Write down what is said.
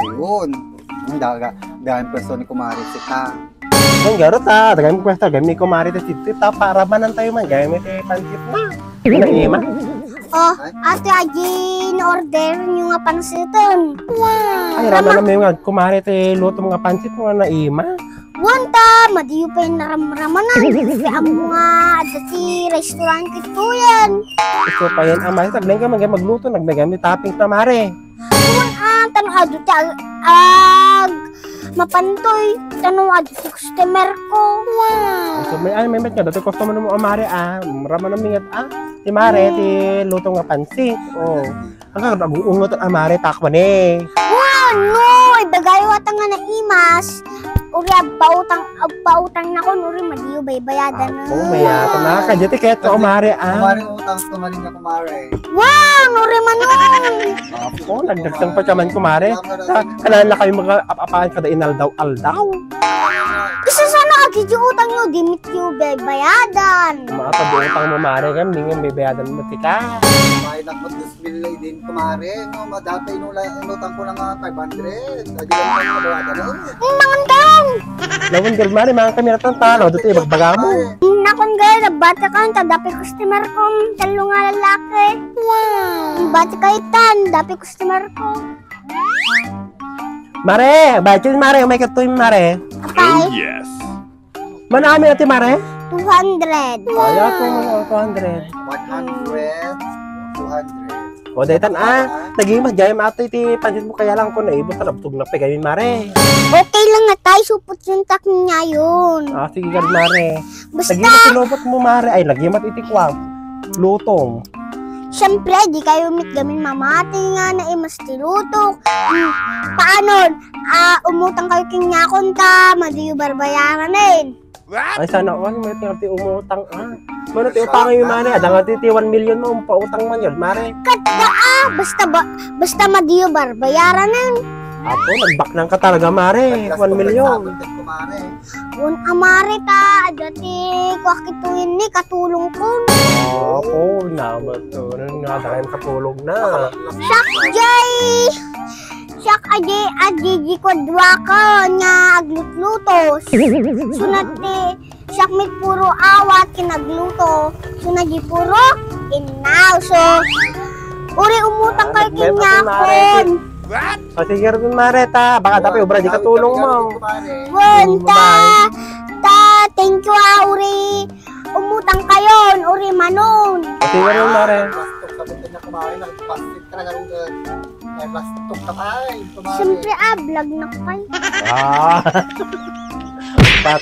Ayun. Ang dahil person ni kumari si ta. Ang garo ta, tagay mo kwesta, gamit ko mari ta para manan tayo man, gamit pansit na. Ima. Oh, ate Aji, na-order nyo nga pansitan. Wow! Ay, rama na may nga, kumari te luto mga pansit mo na ima. Wanta, madiyo pa yung naramramanan. Kasi ang mga dati restaurant ito yan. Ito pa yan, ang masi, taglang ka magluto, nagnagamit toppings na mare. Tanong ado mapantoy. Tanong ado si customer ko. Wow! So, may met nga, dati customer mo, mare, rama na mingat, si mare, ti luto nga pansit. Oh, ang nag-uungot ang mare, takwan eh. Wow, no! Ibagay wata nga na imas. Uri, pautang na ko, uri, madiyo baybayadan na. Oo, mayata na. Kaya tiket ko, mare, Kumari utang, tumaling na kumari. Wow, uri manon! Ako, nagdagsang pa kaman, kumare. Kailangan na kayo mag-apapaan kada inaldaw-aldaw. Kasi sana agad yung utang nyo, dimit yung baybayadan. Makapag-utang mo, mare, kami nga may bayadan mo, tika. May nakot 2,000,000 din kumari. No, dati inutang ko lang 500. Hindi lang ako mabayadan nun. Mangandang! Lawin girl, mare, mga kami natang talo. Dito, ibagbaga mo. Nakon gaya, nabata ka, tadapi customer ko, talo nga lalaki. Wow! Bata ka itan, dapi customer ko. Mare, budget, mare, may katoy, mare. Okay? Yes. Manami natin, mare. 200. Kaya ko mo, 200. 100, 200. O, daytan, naging mas ato iti pansit mo kaya lang ko na ibot na nabtog na pegamin, mare. Okay lang nga tayo, supot yung tak niya yun. Sige, girl, mare. Basta, Lagi mo tinubot mo, mare. Ay, lagi mo itikwang. Lutong. syempre, di kayo gamin mamati nga na imas tilutok. Paano? Umutang kayo kinyakon ta, madiyo barbayaran din. Ay, sana all, may tinati umutang, Mano ti utang yung mare, adang ti 1 million mo, pautang man yun, mare. Kada basta madiyo barbayaran din. Apo, nagbak ng ka talaga, mare. 1 million. Un amare ta, dati kwakituin ni katulong ko. Apo, naman to. Nadakain katulog na. Sak jay! Sak ajay adiji ko dwa ka nga aglutluto. Sunat ti sak mit puro awat kinagluto. Sunat di puro inaw. So, uri umutang kay kinyakon. Sige rin, mare, ta. Baka dapat ubra di katulong mo. Wanta! Thank you uri. Umutang kayon, uri manon. Sige rin, mare. Siyempre vlog na kayo. Pat.